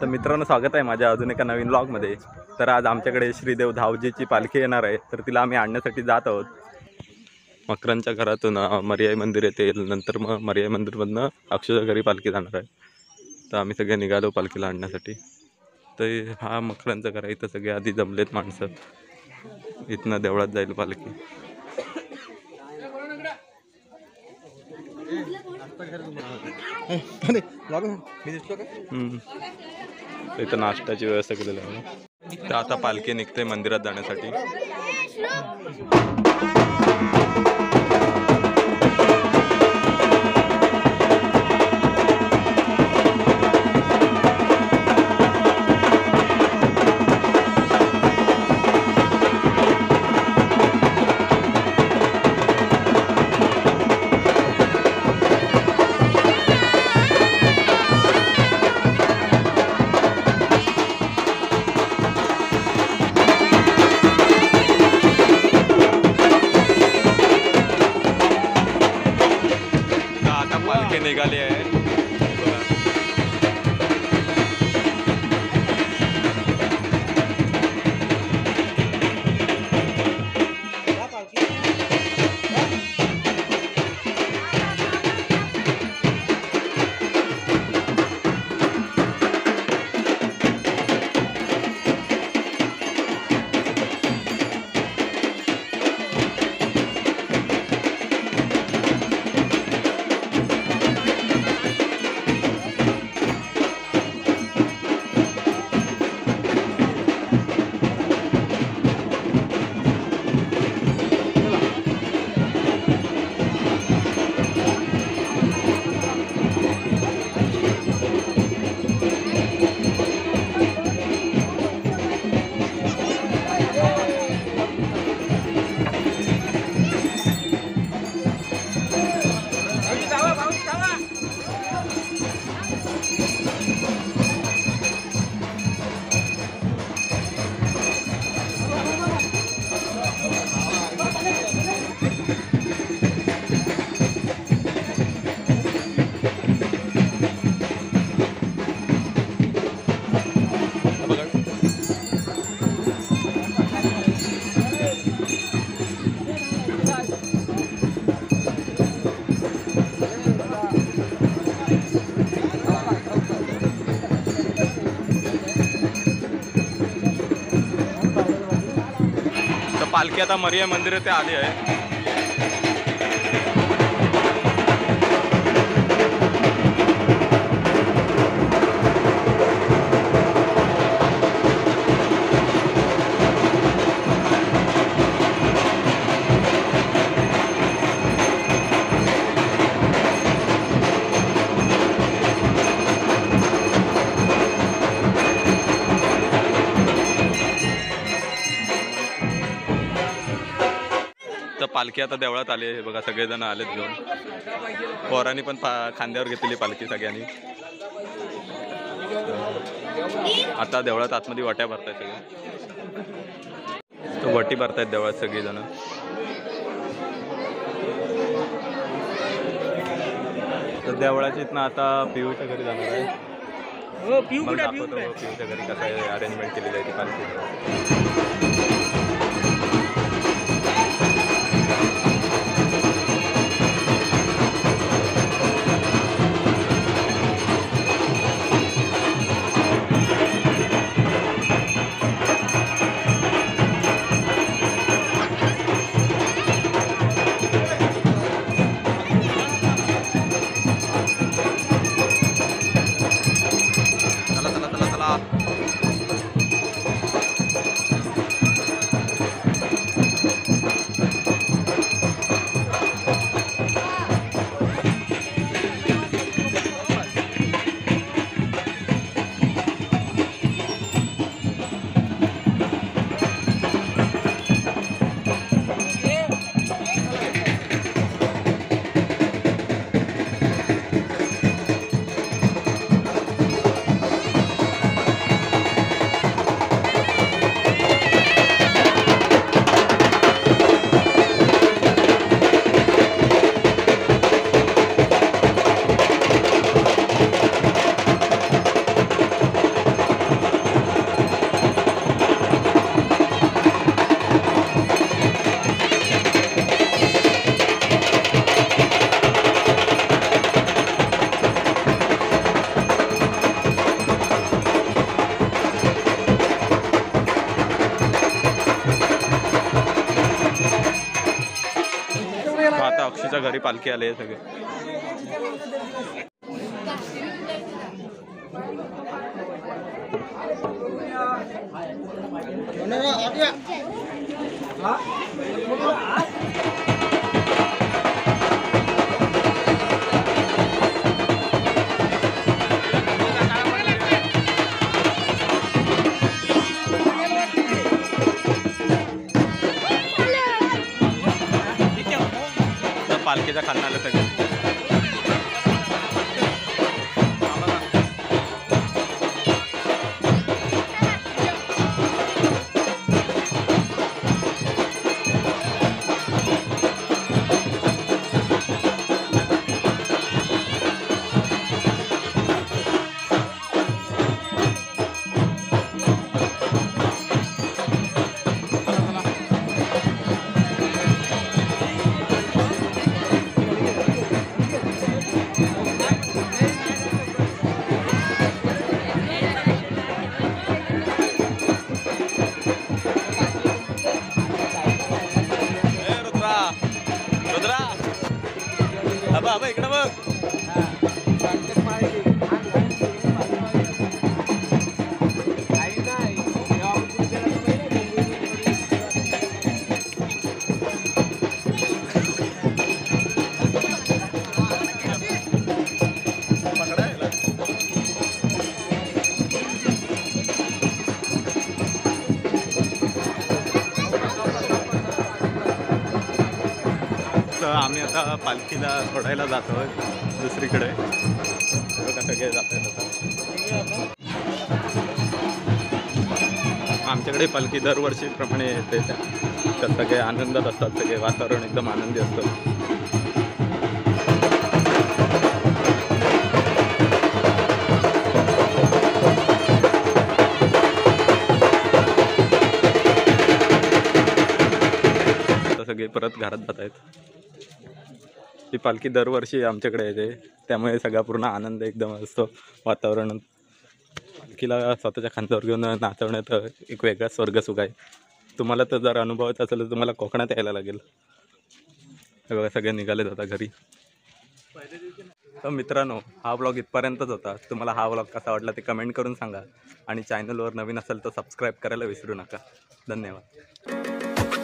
तर मित्रांनो, स्वागत आहे माझ्या अजून एका नवीन व्लॉगमध्ये. तर आज आमच्याकडे श्रीदेव धावजीची पालखी येणार आहे, तर तिला आम्ही आणण्यासाठी जात आहोत. मकरांच्या घरातून मर्याई मंदिर येते, नंतर मग मर्याई मंदिरमधनं अक्षरशः घरी पालखी जाणार आहे. तर आम्ही सगळे निघालो पालखीला आणण्यासाठी. तर हा मकरांचं घर आहे, इथं सगळे आधी जमलेत माणसं. इथनं देवळात जाईल पालखी. इथं नाश्त्याची व्यवस्था केलेली आहे. तर आता पालखी निघते मंदिरात जाण्यासाठी. पालखी निघाली आहे. पालखी आता मर्याई मंदिर ते आली आहे. पालखी आता देवळात आली आहे बघा, सगळेजण आलेत घेऊन. पोरांनी पण खांद्यावर घेतलेली पालखी सगळ्यांनी. आता देवळात आतमध्ये वाट्या भरतायत सगळे. तो वटी भरतायत देवळात सगळेजण. तर देवळाची इथनं आता पिऊच्या घरी जाणार आहे. पिऊच्या घरी कसं आहे अरेंजमेंट केलेली आहे ती पालखी. पालखी आले सगळे. पालखीच्या खालनं आलं सगळं. बाबा इकडं बघ. आम्ही आता पालखीला सोडायला जातो दुसरीकडे. बघा सगळे जात आहेत आता. आमच्याकडे पालखी दरवर्षीप्रमाणे येते. त्या सगळे आनंदात असतात. सगळे वातावरण एकदम आनंदी असतं. सगळे परत घरात जात आहेत. ही पालखी दरवर्षी आमच्याकडे येते, त्यामुळे सगळा पूर्ण आनंद एकदम असतो. वातावरण पालखीला स्वतःच्या खांद्यावर घेऊन नाचवण्यात एक वेगळा स्वर्गसुख आहे. तुम्हाला तर जर अनुभवायचं असेल तर तुम्हाला कोकणात यायला लागेल. बघा सगळे निघाले जातात घरी. तर मित्रांनो, हा व्लॉग इथपर्यंतच होता. तुम्हाला हा व्लॉग कसा वाटला ते कमेंट करून सांगा. आणि चॅनलवर नवीन असेल तर सबस्क्राईब करायला विसरू नका. धन्यवाद.